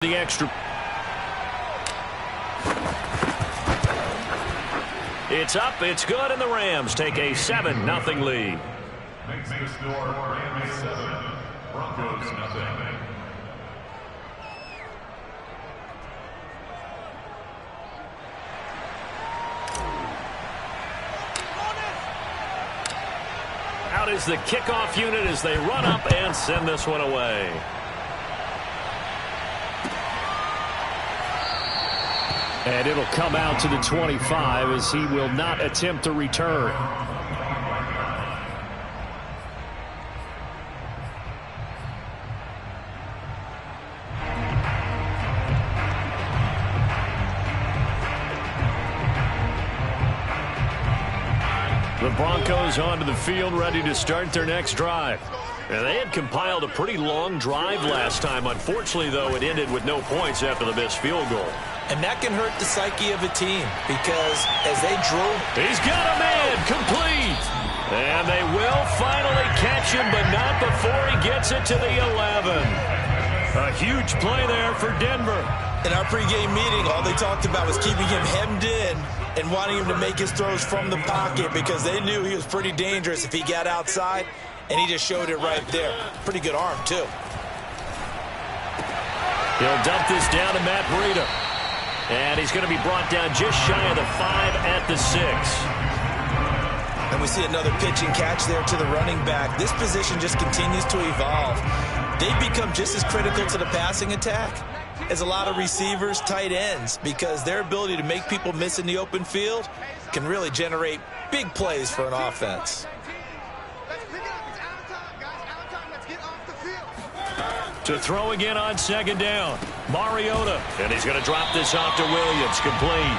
The extra. It's up, it's good, and the Rams take a 7-0 lead. Makes the score Rams 7, Broncos nothing. Out is the kickoff unit as they run up and send this one away. And it'll come out to the 25 as he will not attempt to return. The Broncos onto the field ready to start their next drive. And they had compiled a pretty long drive last time. Unfortunately, though, it ended with no points after the missed field goal. And that can hurt the psyche of a team because as they drove... He's got a man complete. And they will finally catch him, but not before he gets it to the 11. A huge play there for Denver. In our pregame meeting, all they talked about was keeping him hemmed in and wanting him to make his throws from the pocket because they knew he was pretty dangerous if he got outside, and he just showed it right there. Pretty good arm, too. He'll dump this down to Matt Breida. And he's going to be brought down just shy of the 5 at the 6. And we see another pitch and catch there to the running back. This position just continues to evolve. They become just as critical to the passing attack as a lot of receivers, tight ends, because their ability to make people miss in the open field can really generate big plays for an offense. To throw again on second down. Mariota. And he's going to drop this off to Williams. Complete.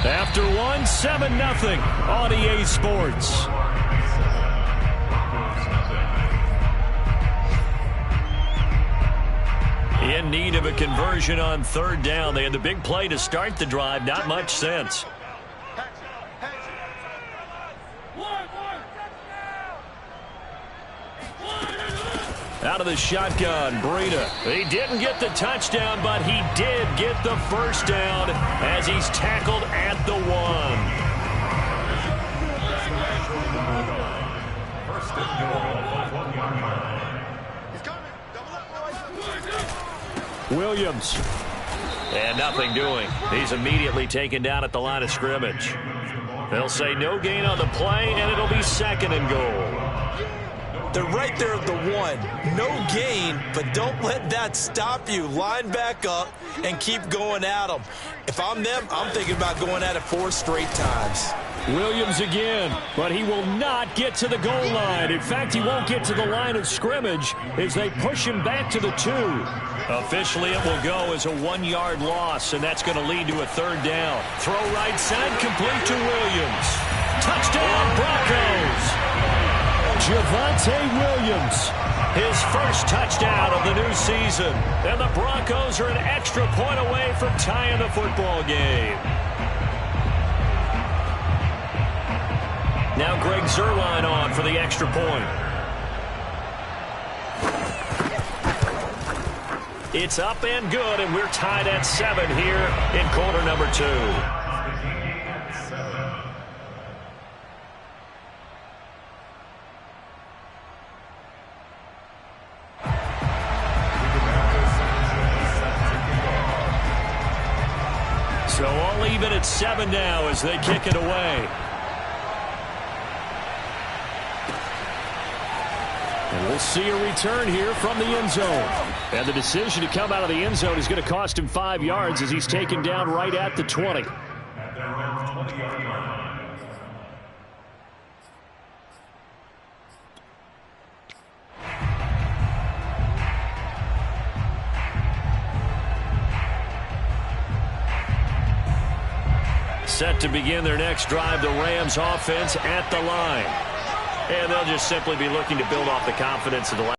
After one, 7-0 on EA Sports. In need of a conversion on third down. They had the big play to start the drive. Not much sense. Out of the shotgun, Breida. He didn't get the touchdown, but he did get the first down as he's tackled at the 1. Williams. And nothing doing. He's immediately taken down at the line of scrimmage. They'll say no gain on the play, and it'll be 2nd and goal. They're right there at the 1. No gain, but don't let that stop you. Line back up and keep going at them. If I'm them, I'm thinking about going at it 4 straight times. Williams again, but he will not get to the goal line. In fact, he won't get to the line of scrimmage as they push him back to the 2. Officially, it will go as a 1-yard loss, and that's going to lead to a 3rd down. Throw right side, complete to Williams. Touchdown, Broncos! Javonte Williams, his first touchdown of the new season. And the Broncos are an extra point away from tying the football game. Now Greg Zuerlein on for the extra point. It's up and good, and we're tied at 7 here in quarter number 2. So all even at 7 now as they kick it away. And we'll see a return here from the end zone. And the decision to come out of the end zone is going to cost him 5 yards as he's taken down right at the 20. At their own 20-yard line. Set to begin their next drive, the Rams offense at the line. And they'll just simply be looking to build off the confidence of the last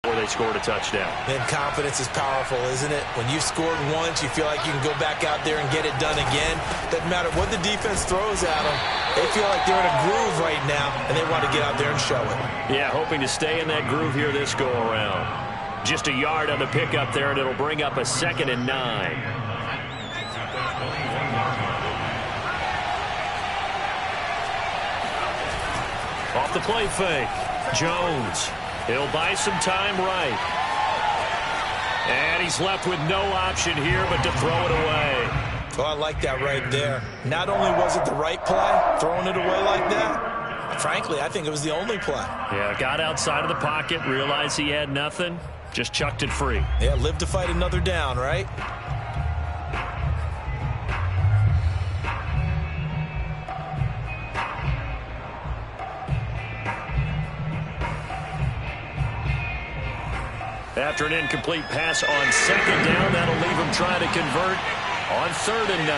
before they scored a touchdown. And confidence is powerful, isn't it? When you've scored once, you feel like you can go back out there and get it done again. Doesn't matter what the defense throws at them. They feel like they're in a groove right now, and they want to get out there and show it. Yeah, hoping to stay in that groove here this go-around. Just a yard on the pickup there, and it'll bring up a 2nd and 9. Off the play fake. Jones. He'll buy some time right. And he's left with no option here but to throw it away. Oh, I like that right there. Not only was it the right play, throwing it away like that, frankly, I think it was the only play. Yeah, got outside of the pocket, realized he had nothing, just chucked it free. Yeah, live to fight another down, right? After an incomplete pass on 2nd down, that'll leave him trying to convert on 3rd and 9.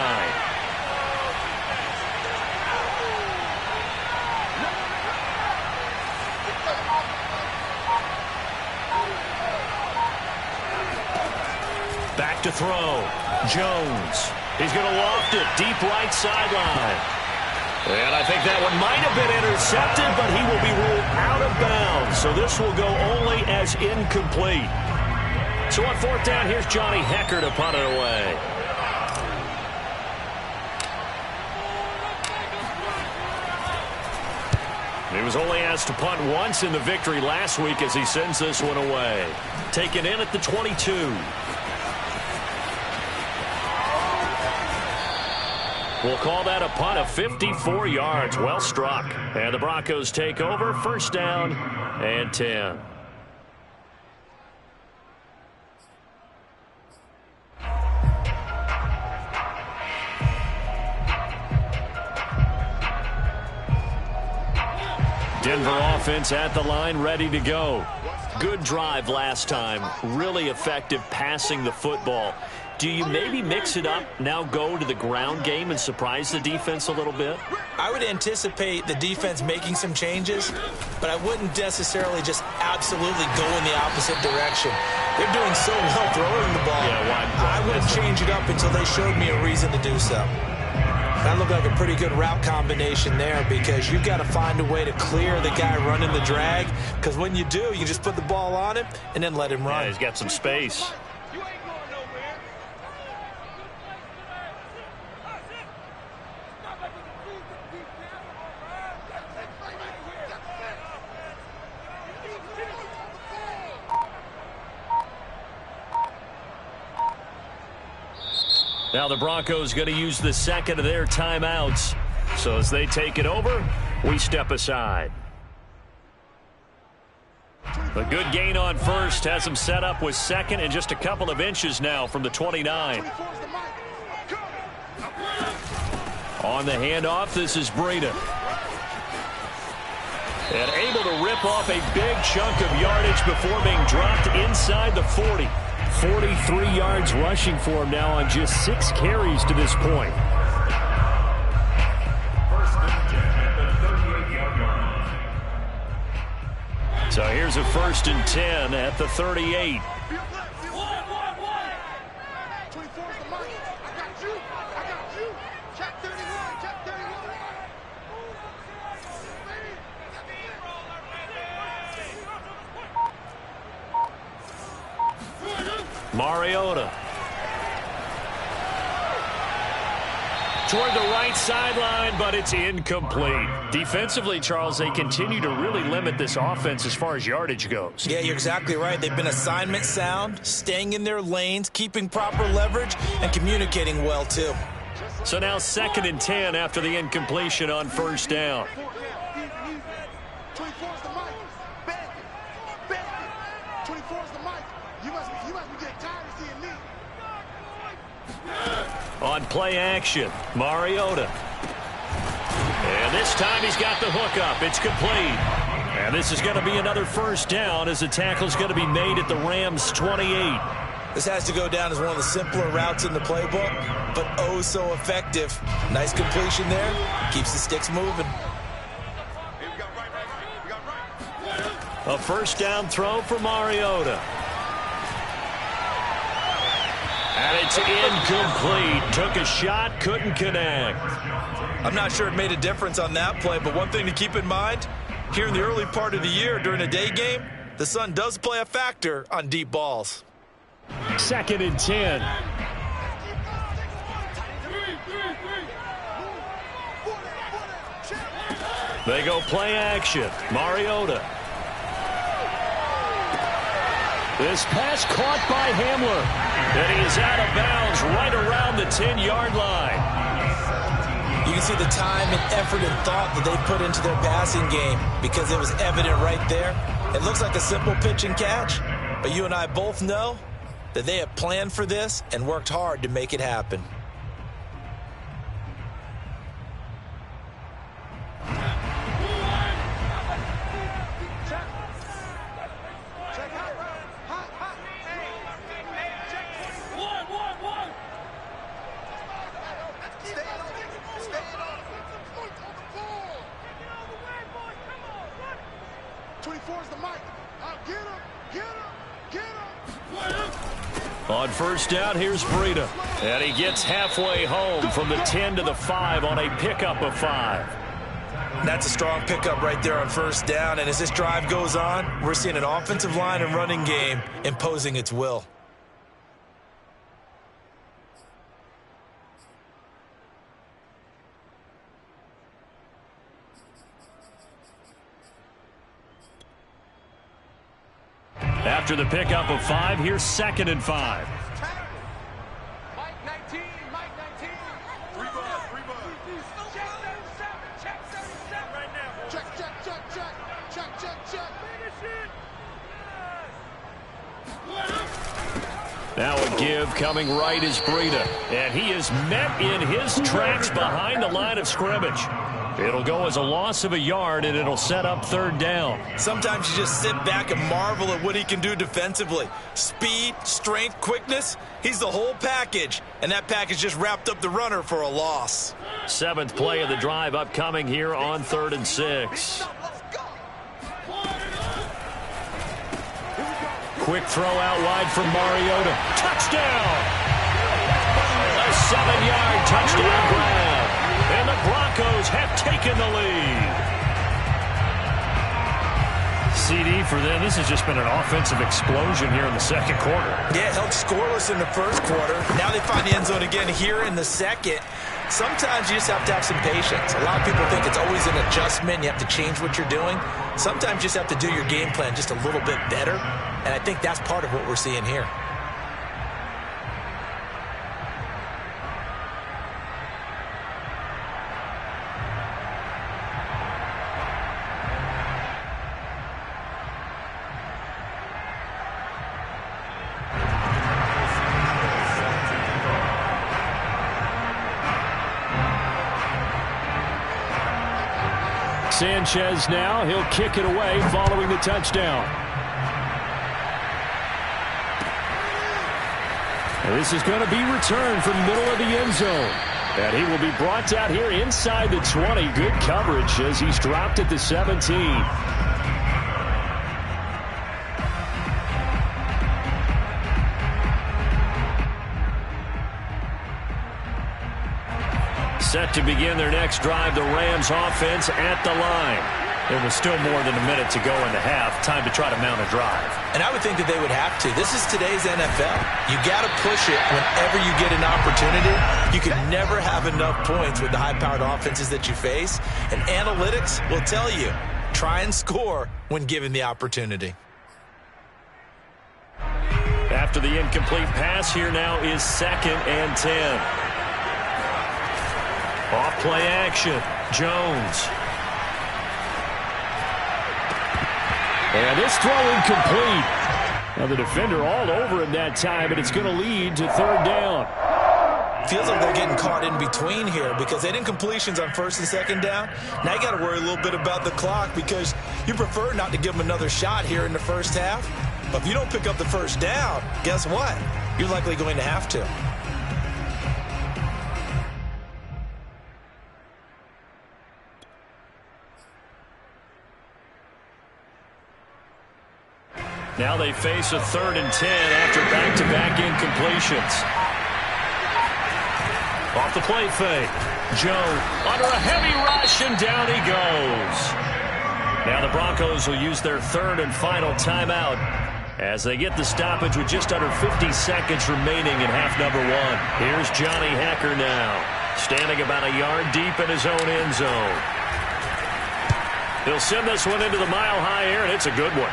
Back to throw. Jones. He's going to loft it deep right sideline. And I think that one might have been intercepted, but he will be ruled out of bounds. So this will go only as incomplete. So on 4th down, here's Johnny Hecker to punt it away. He was only asked to punt once in the victory last week as he sends this one away. Taken in at the 22. We'll call that a punt of 54 yards. Well struck. And the Broncos take over. 1st down and 10. Denver offense at the line, ready to go. Good drive last time. Really effective passing the football. Do you maybe mix it up, now go to the ground game and surprise the defense a little bit? I would anticipate the defense making some changes, but I wouldn't necessarily just absolutely go in the opposite direction. They're doing so well throwing the ball. Yeah, I wouldn't change it up until they showed me a reason to do so. That looked like a pretty good route combination there because you've got to find a way to clear the guy running the drag, because when you do, you just put the ball on him and then let him run. Yeah, he's got some space. Now the Broncos going to use the 2nd of their timeouts. So as they take it over, we step aside. A good gain on 1st has him set up with 2nd and just a couple of inches now from the 29. On the handoff, this is Breida. And able to rip off a big chunk of yardage before being dropped inside the 40. 43 yards rushing for him now on just 6 carries to this point. So here's a 1st and 10 at the 38. Mariota. Toward the right sideline, but it's incomplete. Defensively, Charles, they continue to really limit this offense as far as yardage goes. Yeah, you're exactly right. They've been assignment sound, staying in their lanes, keeping proper leverage, and communicating well, too. So now 2nd and 10 after the incompletion on 1st down. On play action, Mariota. And this time he's got the hook up. It's complete. And this is going to be another 1st down as the tackle's going to be made at the Rams' 28. This has to go down as one of the simpler routes in the playbook, but oh so effective. Nice completion there. Keeps the sticks moving. A 1st down throw for Mariota. And it's incomplete. Took a shot, couldn't connect. I'm not sure it made a difference on that play, but one thing to keep in mind, here in the early part of the year during a day game, The sun does play a factor on deep balls. 2nd and 10. They go play action. Mariota. This pass caught by Hamler. And he is out of bounds right around the 10-yard line. You can see the time and effort and thought that they put into their passing game because it was evident right there. It looks like a simple pitch and catch, but you and I both know that they have planned for this and worked hard to make it happen. On first down, here's Breida. And he gets halfway home from the 10 to the 5 on a pickup of 5. That's a strong pickup right there on first down. And as this drive goes on, we're seeing an offensive line and running game imposing its will. After the pickup of 5, here's 2nd and 5. Mike 19, Mike 19. 3 balls, 3 balls. Check 77 right now. Check. Finish it. Now a give coming right is Breida. And he is met in his tracks behind the line of scrimmage. It'll go as a loss of a yard, and it'll set up 3rd down. Sometimes you just sit back and marvel at what he can do defensively. Speed, strength, quickness, he's the whole package. And that package just wrapped up the runner for a loss. 7th play of the drive upcoming here on 3rd and 6. Quick throw out wide from Mariota. Touchdown! A 7-yard touchdown grab. And the Broncos have taken the lead. CD for them. This has just been an offensive explosion here in the 2nd quarter. Yeah, held scoreless in the 1st quarter. Now they find the end zone again here in the 2nd. Sometimes you just have to have some patience. A lot of people think it's always an adjustment. You have to change what you're doing. Sometimes you just have to do your game plan just a little bit better. And I think that's part of what we're seeing here. Sanchez now, he'll kick it away following the touchdown. And this is going to be returned from middle of the end zone. And he will be brought out here inside the 20. Good coverage as he's dropped at the 17. Set to begin their next drive, the Rams offense at the line. There was still more than a minute to go in the half. Time to try to mount a drive. And I would think that they would have to. This is today's NFL. You got to push it whenever you get an opportunity. You can never have enough points with the high-powered offenses that you face. And analytics will tell you, try and score when given the opportunity. After the incomplete pass, here now is 2nd and 10. Off play action. Jones. And this throw incomplete. Now the defender all over him that time, and it's going to lead to 3rd down. Feels like they're getting caught in between here because they didn't completions on 1st and 2nd down. Now you got to worry a little bit about the clock because you prefer not to give them another shot here in the 1st half. But if you don't pick up the 1st down, guess what? You're likely going to have to. Now they face a 3rd and 10 after back-to-back incompletions. Off the play fake. Jones under a heavy rush, and down he goes. Now the Broncos will use their third and final timeout as they get the stoppage with just under 50 seconds remaining in half number one. Here's Johnny Hacker now, standing about a yard deep in his own end zone. He'll send this one into the mile-high air, and it's a good one.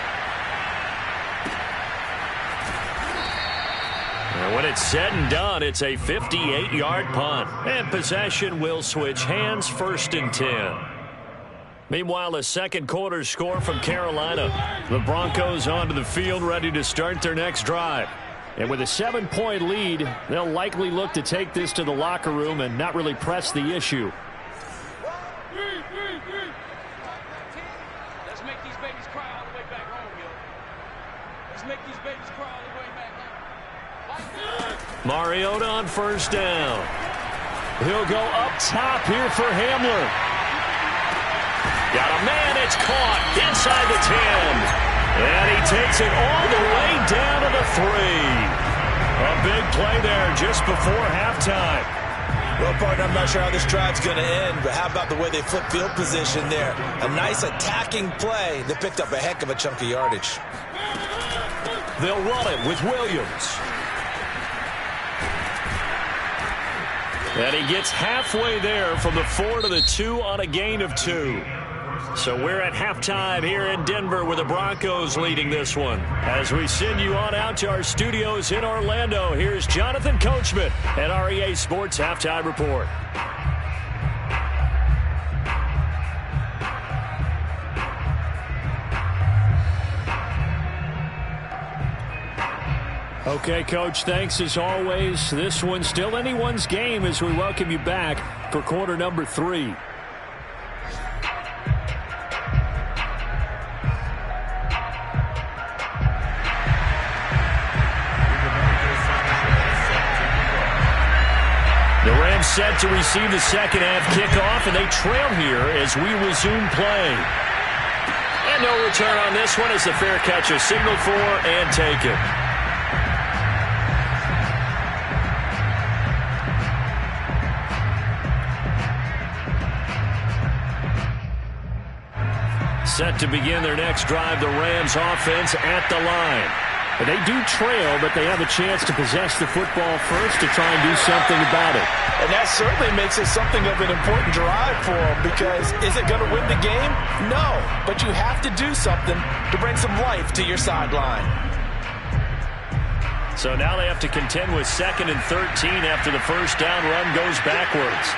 And when it's said and done, it's a 58-yard punt. And possession will switch hands, 1st and 10. Meanwhile, a second quarter score from Carolina. The Broncos onto the field ready to start their next drive. And with a 7-point lead, they'll likely look to take this to the locker room and not really press the issue. Let's make these babies cry all the way back home, yo. Let's make these babies cry all the way back home. Mariota on 1st down. He'll go up top here for Hamler. Got a man, it's caught inside the 10. And he takes it all the way down to the 3. A big play there just before halftime. Well, partner, I'm not sure how this drive's going to end, but how about the way they flip field position there? A nice attacking play that picked up a heck of a chunk of yardage. They'll run it with Williams. And he gets halfway there from the 4 to the 2 on a gain of 2. So we're at halftime here in Denver with the Broncos leading this one. As we send you on out to our studios in Orlando, here's Jonathan Coachman at REA Sports Halftime Report. Okay, Coach, thanks as always. This one's still anyone's game as we welcome you back for quarter number 3. The Rams set to receive the second half kickoff, and they trail here as we resume play. And no return on this one as the fair catch is signaled for and taken. Set to begin their next drive, the Rams offense at the line. They do trail, but they have a chance to possess the football first to try and do something about it. And that certainly makes it something of an important drive for them, because is it going to win the game? No, but you have to do something to bring some life to your sideline. So now they have to contend with 2nd and 13 after the first down run goes backwards.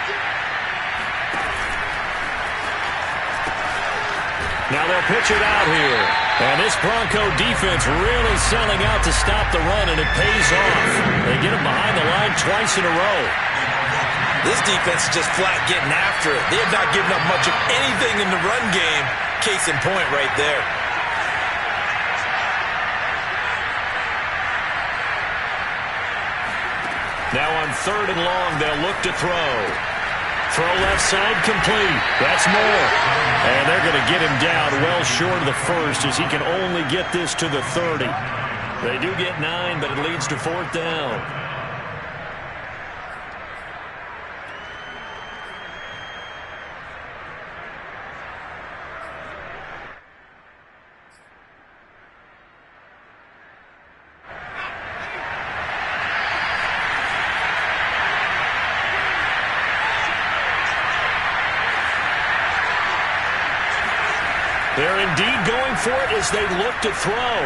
Now they'll pitch it out here. And this Bronco defense really selling out to stop the run, and it pays off. They get him behind the line twice in a row. This defense is just flat getting after it. They have not given up much of anything in the run game. Case in point right there. Now on 3rd and long, they'll look to throw. Throw left side complete. That's more. And they're going to get him down well short of the first as he can only get this to the 30. They do get 9, but it leads to 4th down. They're indeed going for it as they look to throw.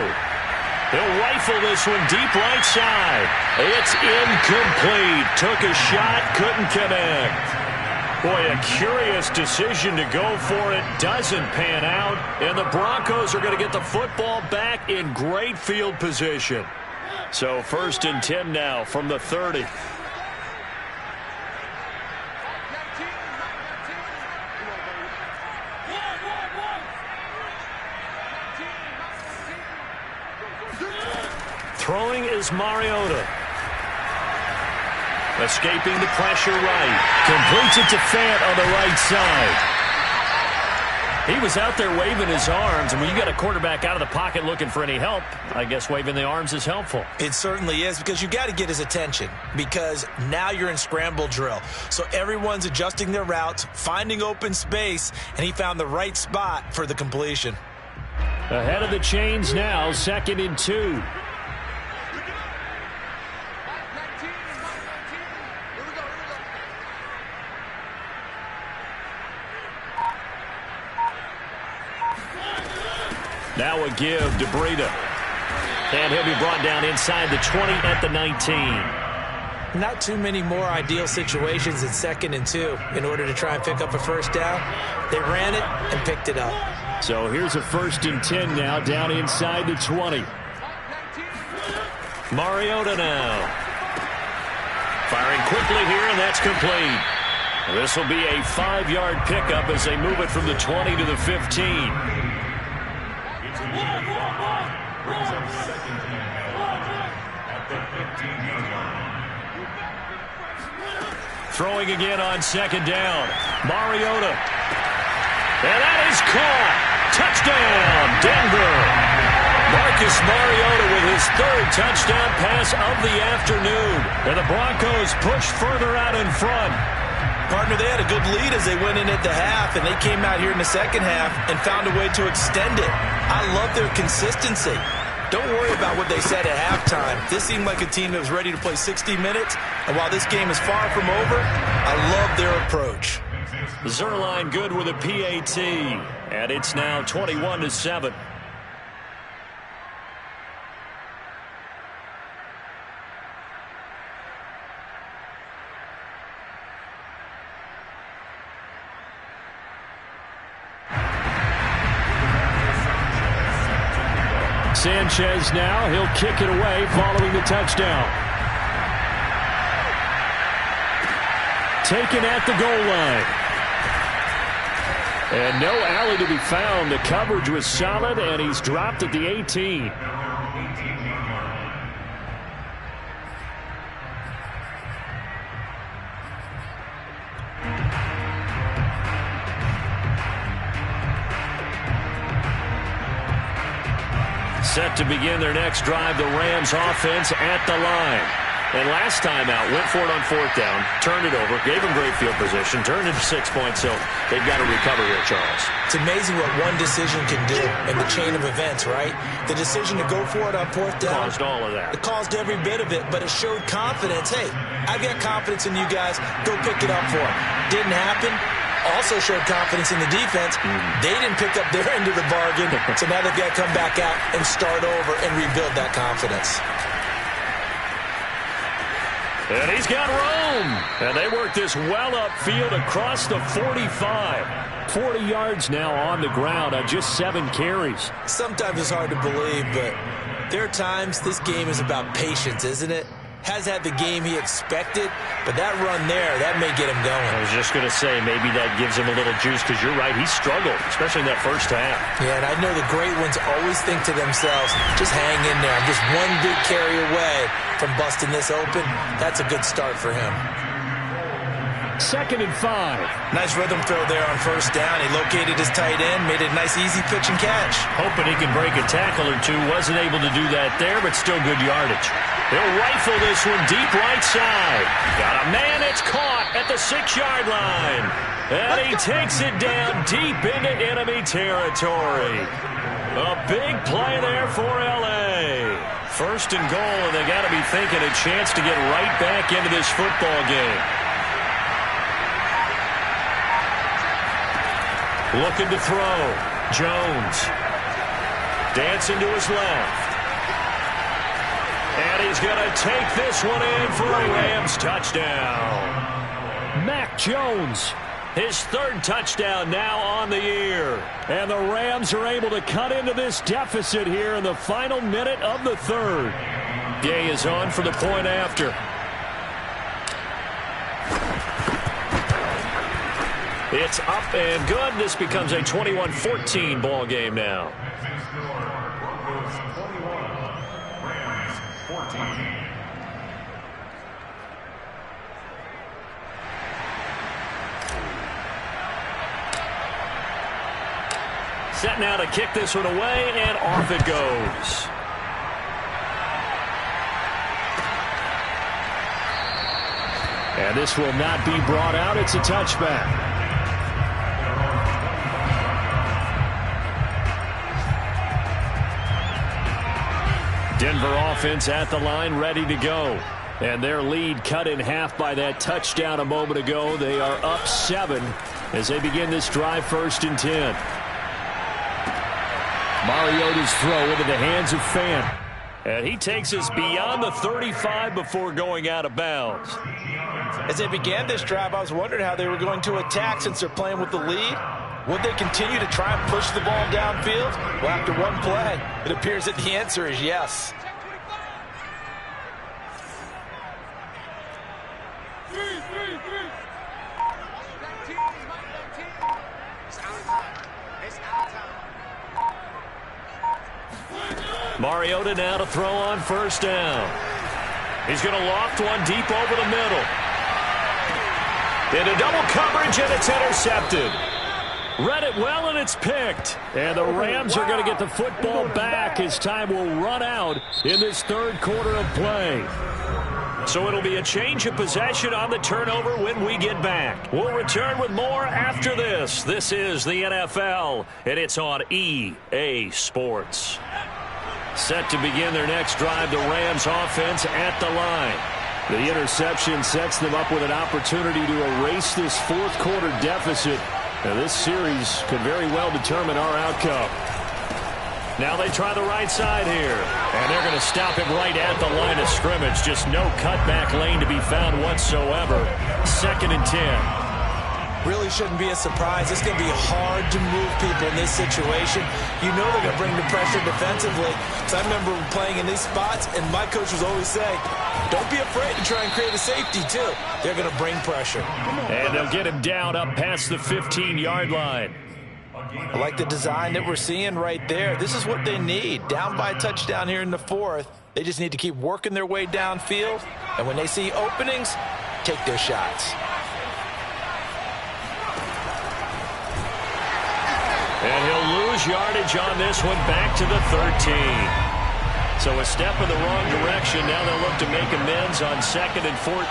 He'll rifle this one deep right side. It's incomplete. Took a shot, couldn't connect. Boy, a curious decision to go for it. Doesn't pan out. And the Broncos are going to get the football back in great field position. So 1st and 10 now from the 30. Throwing is Mariota. Escaping the pressure right. Completes it to Fant on the right side. He was out there waving his arms, and when you got a quarterback out of the pocket looking for any help, I guess waving the arms is helpful. It certainly is, because you got to get his attention, because now you're in scramble drill. So everyone's adjusting their routes, finding open space, and he found the right spot for the completion. Ahead of the chains now, 2nd and 2. Now a give to Breida. And he'll be brought down inside the 20 at the 19. Not too many more ideal situations at 2nd and 2 in order to try and pick up a first down. They ran it and picked it up. So here's a 1st and 10 now, down inside the 20. Mariota now. Firing quickly here, and that's complete. This will be a 5-yard pickup as they move it from the 20 to the 15. Throwing again on 2nd down. Mariota. And that is caught. Touchdown, Denver. Marcus Mariota with his 3rd touchdown pass of the afternoon. And the Broncos push further out in front. Partner, they had a good lead as they went in at the half, and they came out here in the second half and found a way to extend it. I love their consistency. Don't worry about what they said at halftime. This seemed like a team that was ready to play 60 minutes, and while this game is far from over, I love their approach. Zerline good with a PAT, and it's now 21-7. Sanchez now, he'll kick it away following the touchdown. Taken at the goal line. And no alley to be found. The coverage was solid, and he's dropped at the 18. Set to begin their next drive, the Rams offense at the line. And last time out, went for it on 4th down, turned it over, gave them great field position, turned it to 6 points, so they've got to recover here, Charles. It's amazing what one decision can do in the chain of events, right? The decision to go for it on 4th down. Caused all of that. It caused every bit of it, but it showed confidence. Hey, I've got confidence in you guys. Go pick it up for it. Didn't happen. Also showed confidence in the defense. They didn't pick up their end of the bargain, so now they've got to come back out and start over and rebuild that confidence. And he's got room. And they work this well upfield across the 45. 40 yards now on the ground on just 7 carries. Sometimes it's hard to believe, but there are times this game is about patience, isn't it? Has had the game he expected, but that run there, that may get him going. I was just going to say, maybe that gives him a little juice, because you're right, he struggled, especially in that first half. Yeah, and I know the great ones always think to themselves, just hang in there. I'm just one big carry away from busting this open. That's a good start for him. 2nd and 5. Nice rhythm throw there on 1st down. He located his tight end, made it a nice easy pitch and catch. Hoping he can break a tackle or two. Wasn't able to do that there, but still good yardage. He'll rifle this one deep right side. Got a man, it's caught at the 6-yard line. And he takes it down deep into enemy territory. A big play there for L.A. 1st and goal, and they got to be thinking a chance to get right back into this football game. Looking to throw. Jones. Dancing to his left. And he's going to take this one in for a Rams touchdown. Mac Jones, his 3rd touchdown now on the year. And the Rams are able to cut into this deficit here in the final minute of the 3rd. Gay is on for the point after. It's up and good. This becomes a 21-14 ball game now. Set now to kick this one away, and off it goes. And this will not be brought out. It's a touchback. Denver offense at the line, ready to go. And their lead cut in half by that touchdown a moment ago. They are up 7 as they begin this drive, 1st and 10. Mariota's throw into the hands of Fant. And he takes us beyond the 35 before going out of bounds. As they began this drive, I was wondering how they were going to attack since they're playing with the lead. Would they continue to try and push the ball downfield? Well, after one play, it appears that the answer is yes. Mariota now to throw on 1st down. He's going to loft one deep over the middle. Into double coverage, and it's intercepted. Read it well, and it's picked. And the Rams are going to get the football back as time will run out in this 3rd quarter of play. So it'll be a change of possession on the turnover when we get back. We'll return with more after this. This is the NFL, and it's on EA Sports. Set to begin their next drive, the Rams offense at the line. The interception sets them up with an opportunity to erase this 4th quarter deficit. Now this series could very well determine our outcome. Now they try the right side here. And they're going to stop him right at the line of scrimmage. Just no cutback lane to be found whatsoever. 2nd and 10. Really shouldn't be a surprise. It's going to be hard to move people in this situation. You know they're going to bring the pressure defensively. So I remember playing in these spots, and my coach was always saying, don't be afraid to try and create a safety, too. They're going to bring pressure. And they'll get him down up past the 15-yard line. I like the design that we're seeing right there. This is what they need. Down by a touchdown here in the 4th. They just need to keep working their way downfield. And when they see openings, take their shots. And he'll lose yardage on this one, back to the 13. So a step in the wrong direction. Now they'll look to make amends on 2nd and 14.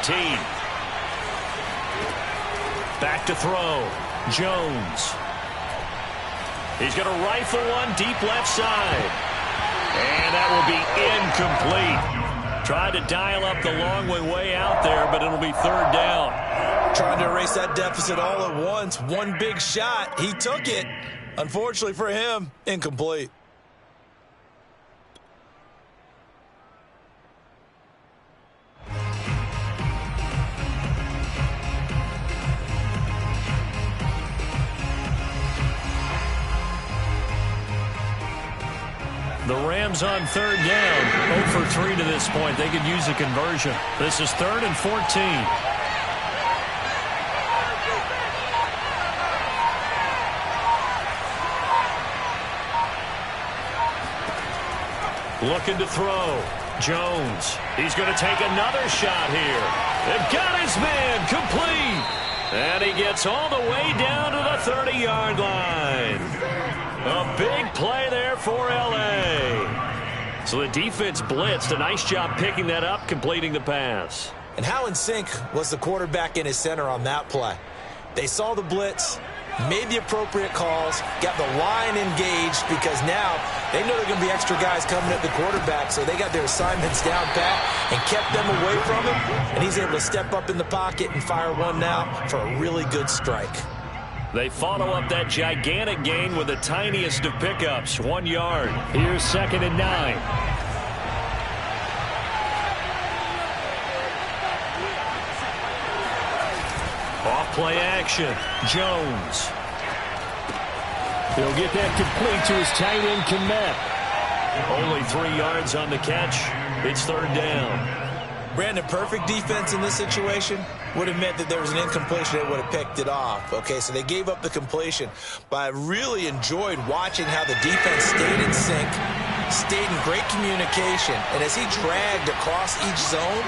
Back to throw. Jones. He's going to rifle one deep left side. And that will be incomplete. Tried to dial up the long way out there, but it'll be 3rd down. Trying to erase that deficit all at once. One big shot. He took it. Unfortunately for him, incomplete. The Rams on 3rd down. 0 for 3 to this point. They could use a conversion. This is 3rd and 14. Looking to throw. Jones. He's going to take another shot here. They've got his man complete. And he gets all the way down to the 30-yard line. A big play there for L.A. So the defense blitzed. A nice job picking that up, completing the pass. And how in sync was the quarterback in his center on that play? They saw the blitz, made the appropriate calls, got the line engaged, because now they know there are going to be extra guys coming at the quarterback, so they got their assignments down pat and kept them away from him, and he's able to step up in the pocket and fire one now for a really good strike. They follow up that gigantic gain with the tiniest of pickups, 1 yard. Here's 2nd and 9. Off play action. Jones. He'll get that complete to his tight end, Kmet. Only 3 yards on the catch. It's 3rd down. Brandon, perfect defense in this situation would have meant that there was an incompletion that would have picked it off. Okay, so they gave up the completion. But I really enjoyed watching how the defense stayed in sync, stayed in great communication. And as he dragged across each zone,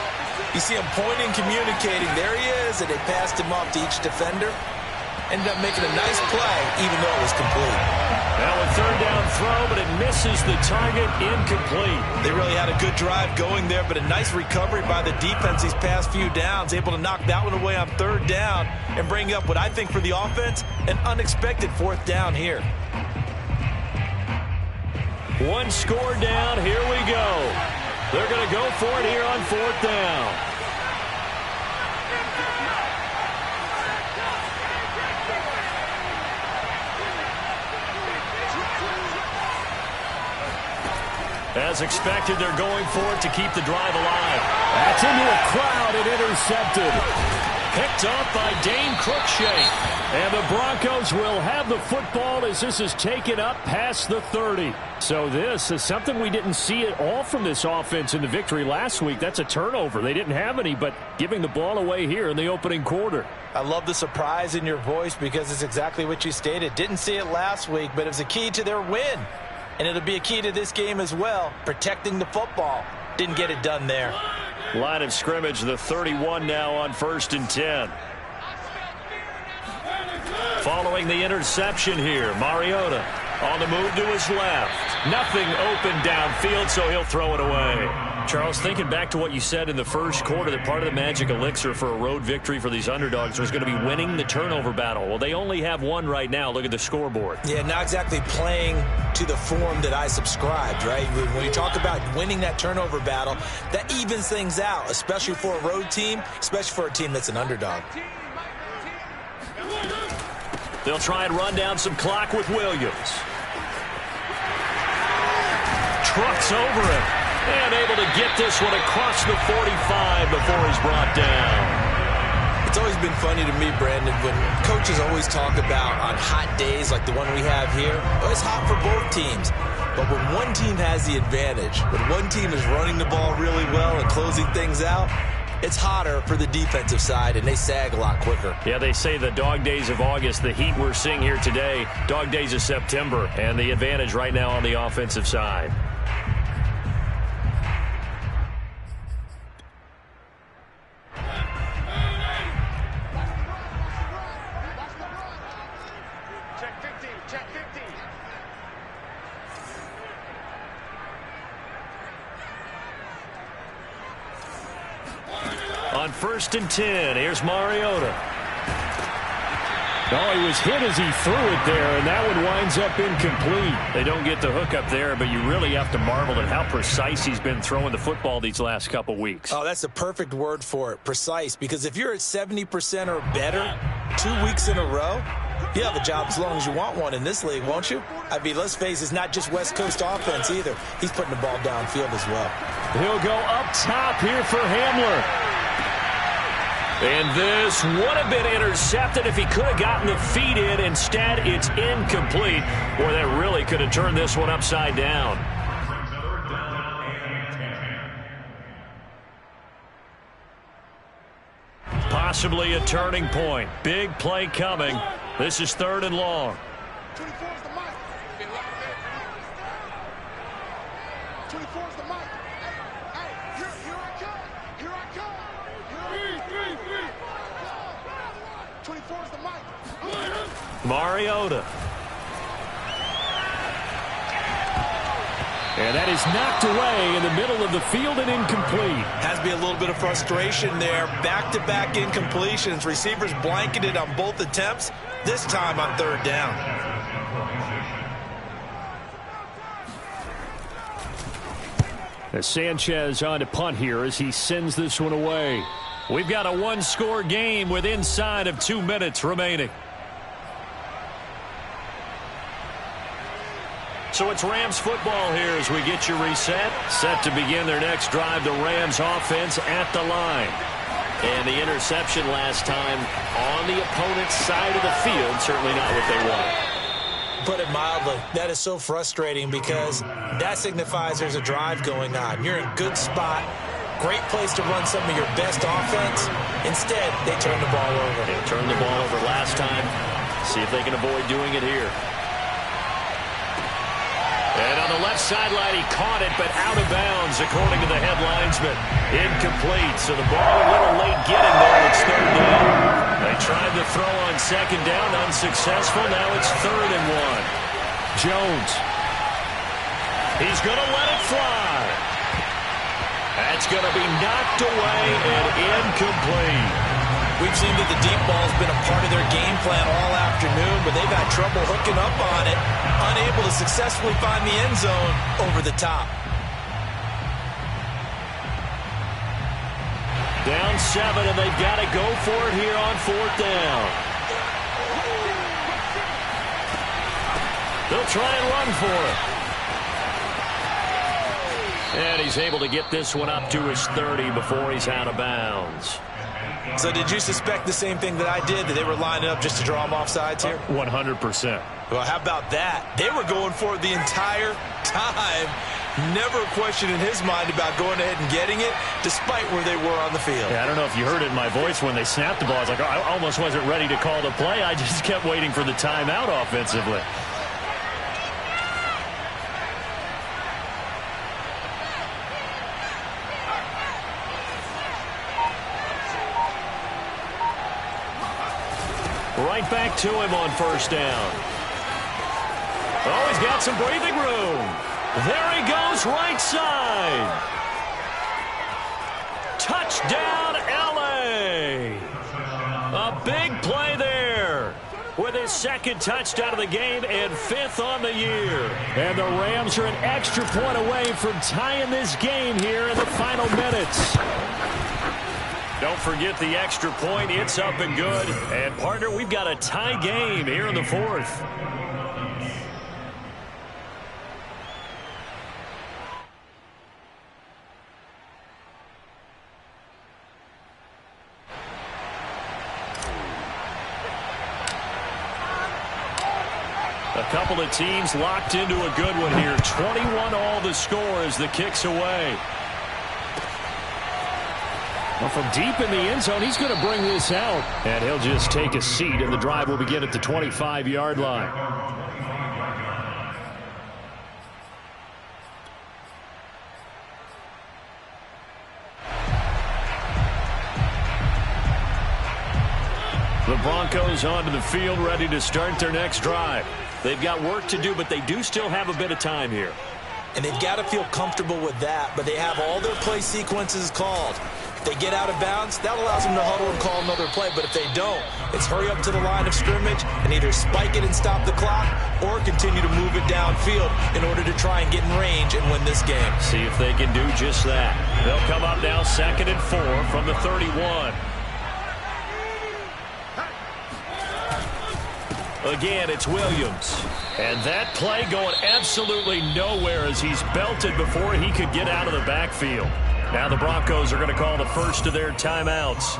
you see him pointing, communicating. There he is, and they passed him off to each defender. ended up making a nice play, even though it was complete. Now a third down throw, but it misses the target, incomplete. They really had a good drive going there, but a nice recovery by the defense these past few downs, able to knock that one away on third down and bring up what I think for the offense, an unexpected fourth down here. One score down, here we go. They're going to go for it here on fourth down. As expected, they're going for it to keep the drive alive. That's into a crowd and intercepted. Picked off by Dane Cruikshank. And the Broncos will have the football as this is taken up past the 30. So this is something we didn't see at all from this offense in the victory last week. That's a turnover. They didn't have any, but giving the ball away here in the opening quarter. I love the surprise in your voice because it's exactly what you stated. Didn't see it last week, but it was a key to their win. And it'll be a key to this game as well, protecting the football. Didn't get it done there. Line of scrimmage, the 31 now on 1st and 10. Following the interception here, Mariota on the move to his left. Nothing open downfield, so he'll throw it away. Charles, thinking back to what you said in the first quarter, that part of the magic elixir for a road victory for these underdogs was going to be winning the turnover battle. Well, they only have one right now. Look at the scoreboard. Yeah, not exactly playing to the form that I subscribed, right? When you talk about winning that turnover battle, that evens things out, especially for a road team, especially for a team that's an underdog. They'll try and run down some clock with Williams. Trucks over him. And able to get this one across the 45 before he's brought down. It's always been funny to me, Brandon, when coaches always talk about on hot days like the one we have here, oh, it's hot for both teams. But when one team has the advantage, when one team is running the ball really well and closing things out, it's hotter for the defensive side, and they sag a lot quicker. Yeah, they say the dog days of August, the heat we're seeing here today, dog days of September, and the advantage right now on the offensive side. On 1st and 10, here's Mariota. Oh, he was hit as he threw it there, and that one winds up incomplete. They don't get the hook up there, but you really have to marvel at how precise he's been throwing the football these last couple weeks. Oh, that's the perfect word for it, precise, because if you're at 70% or better 2 weeks in a row, you have a job as long as you want one in this league, won't you? I mean, let's face it, it's not just West Coast offense either. He's putting the ball downfield as well. He'll go up top here for Hamler. And this would have been intercepted if he could have gotten the feet in. Instead, it's incomplete. Boy, that really could have turned this one upside down. Possibly a turning point. Big play coming. This is 3rd and long. 24's the mic. 24's the mic. Hey, here I come. Here I come. 24's the mic. Mariota. And that is knocked away in the middle of the field and incomplete. Has to be a little bit of frustration there. Back-to-back incompletions. Receivers blanketed on both attempts, this time on 3rd down. As Sanchez on to punt here as he sends this one away. We've got a one-score game with inside of 2 minutes remaining. So it's Rams football here as we get you reset. Set to begin their next drive. The Rams offense at the line. And the interception last time on the opponent's side of the field. Certainly not what they want. Put it mildly, that is so frustrating because that signifies there's a drive going on. You're in a good spot. Great place to run some of your best offense. Instead, they turn the ball over. They turned the ball over last time. See if they can avoid doing it here. And on the left sideline, he caught it, but out of bounds, according to the head linesman. Incomplete, so the ball a little late getting there. It's 3rd down. They tried the throw on second down, unsuccessful. Now it's 3rd and 1. Jones. He's going to let it fly. That's going to be knocked away and incomplete. We've seen that the deep ball's been a part of their game plan all afternoon, but they've had trouble hooking up on it, unable to successfully find the end zone over the top. Down 7, and they've got to go for it here on 4th down. They'll try and run for it. And he's able to get this one up to his 30 before he's out of bounds. So did you suspect the same thing that I did, that they were lining up just to draw him off sides here? 100%. Well, how about that? They were going for it the entire time. Never a question in his mind about going ahead and getting it, despite where they were on the field. Yeah, I don't know if you heard it in my voice when they snapped the ball. I was like, I almost wasn't ready to call the play. I just kept waiting for the timeout offensively. Right back to him on 1st down. Oh, he's got some breathing room. There he goes, right side. Touchdown, L.A. A big play there with his 2nd touchdown of the game and 5th on the year. And the Rams are an extra point away from tying this game here in the final minutes. Don't forget the extra point. It's up and good. And, partner, we've got a tie game here in the 4th. A couple of teams locked into a good one here. 21 all the score as the kick's away. Well, from deep in the end zone, he's going to bring this out. And he'll just take a seat, and the drive will begin at the 25-yard line. The Broncos onto the field, ready to start their next drive. They've got work to do, but they do still have a bit of time here. And they've got to feel comfortable with that, but they have all their play sequences called. If they get out of bounds, that allows them to huddle and call another play. But if they don't, it's hurry up to the line of scrimmage and either spike it and stop the clock or continue to move it downfield in order to try and get in range and win this game. See if they can do just that. They'll come up now 2nd and 4 from the 31. Again, it's Williams. And that play going absolutely nowhere as he's belted before he could get out of the backfield. Now the Broncos are going to call the first of their timeouts,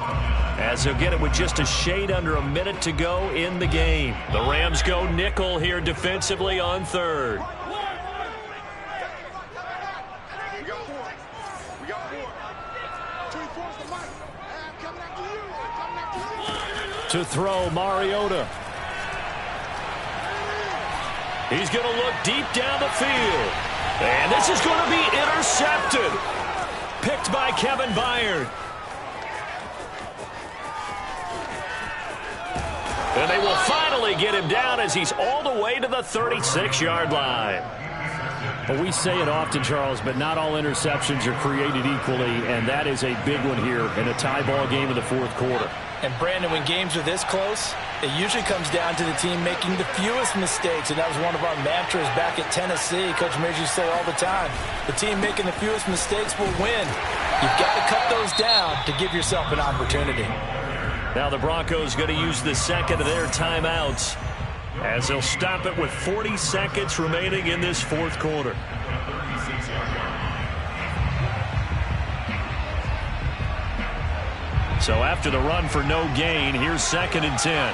as they'll get it with just a shade under a minute to go in the game. The Rams go nickel here defensively on 3rd. To throw, Mariota. He's going to look deep down the field. And this is going to be intercepted. Picked by Kevin Byard. And they will finally get him down as he's all the way to the 36-yard line. Well, we say it often, Charles, but not all interceptions are created equally, and that is a big one here in a tie ball game in the 4th quarter. And, Brandon, when games are this close, it usually comes down to the team making the fewest mistakes, and that was one of our mantras back at Tennessee. Coach Mears used to say all the time, the team making the fewest mistakes will win. You've got to cut those down to give yourself an opportunity. Now the Broncos going to use the 2nd of their timeouts as they'll stop it with 40 seconds remaining in this 4th quarter. So after the run for no gain, here's 2nd and 10.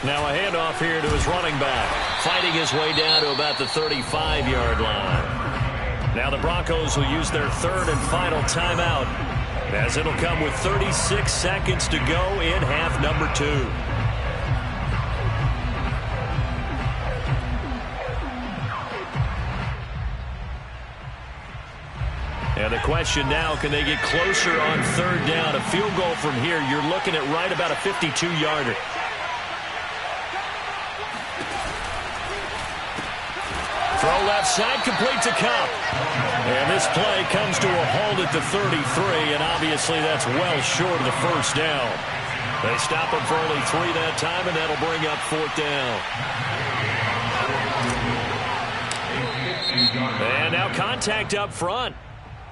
Now a handoff here to his running back, fighting his way down to about the 35-yard line. Now the Broncos will use their 3rd and final timeout, as it'll come with 36 seconds to go in half number 2. And the question now, can they get closer on third down? A field goal from here, you're looking at right about a 52-yarder. Throw left side, complete to Cup. And this play comes to a halt at the 33, and obviously that's well short of the first down. They stop him for only 3 that time, and that'll bring up fourth down. And now contact up front.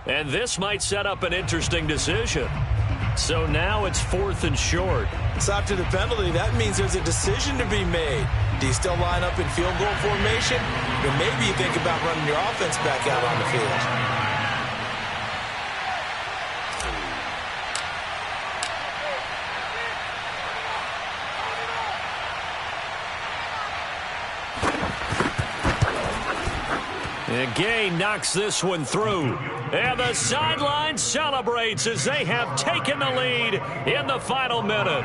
And this might set up an interesting decision. So now it's 4th and short. So after the penalty, that means there's a decision to be made. Do you still line up in field goal formation? Or maybe you think about running your offense back out on the field. And Gay knocks this one through. And the sideline celebrates as they have taken the lead in the final minute.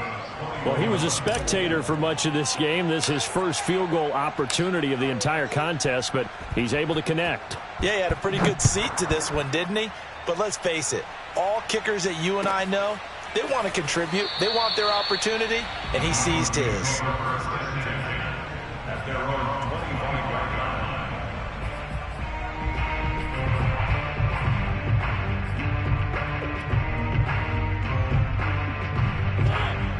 Well, he was a spectator for much of this game. This is his first field goal opportunity of the entire contest, but he's able to connect. Yeah, he had a pretty good seat to this one, didn't he? But let's face it, all kickers that you and I know, they want to contribute. They want their opportunity, and he seized his.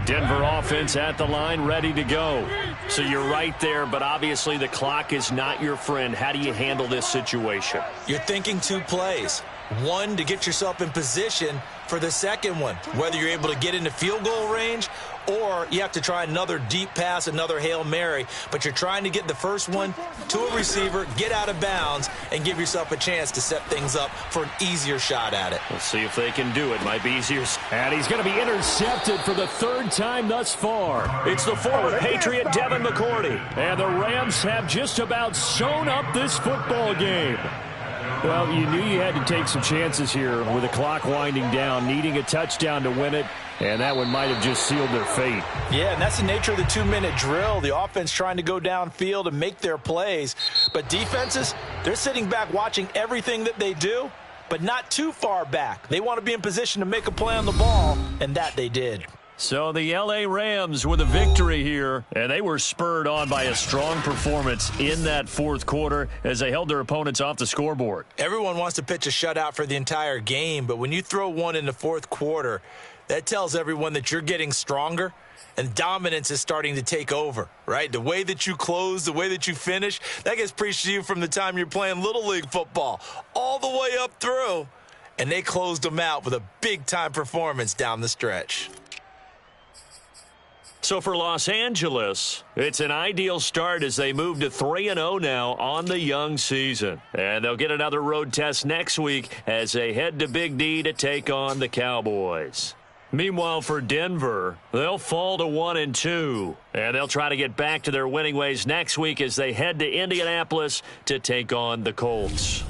Denver offense at the line, ready to go. So you're right there, but obviously the clock is not your friend. How do you handle this situation? You're thinking 2 plays. One, to get yourself in position for the second one, whether you're able to get into field goal range or you have to try another deep pass, another Hail Mary. But you're trying to get the first one to a receiver, get out of bounds, and give yourself a chance to set things up for an easier shot at it. We'll see if they can do it. Might be easier. And he's going to be intercepted for the 3rd time thus far. It's the former Patriot Devin McCourty. And the Rams have just about sewn up this football game. Well, you knew you had to take some chances here with the clock winding down, needing a touchdown to win it, and that one might have just sealed their fate. Yeah, and that's the nature of the 2-minute drill. The offense trying to go downfield and make their plays. But defenses, they're sitting back watching everything that they do, but not too far back. They want to be in position to make a play on the ball, and that they did. So the L.A. Rams with a victory here, and they were spurred on by a strong performance in that 4th quarter as they held their opponents off the scoreboard. Everyone wants to pitch a shutout for the entire game, but when you throw one in the 4th quarter, that tells everyone that you're getting stronger and dominance is starting to take over, right? The way that you close, the way that you finish, that gets preached to you from the time you're playing Little League football all the way up through, and they closed them out with a big-time performance down the stretch. So for Los Angeles, it's an ideal start as they move to 3-0 now on the young season. And they'll get another road test next week as they head to Big D to take on the Cowboys. Meanwhile, for Denver, they'll fall to 1-2. And they'll try to get back to their winning ways next week as they head to Indianapolis to take on the Colts.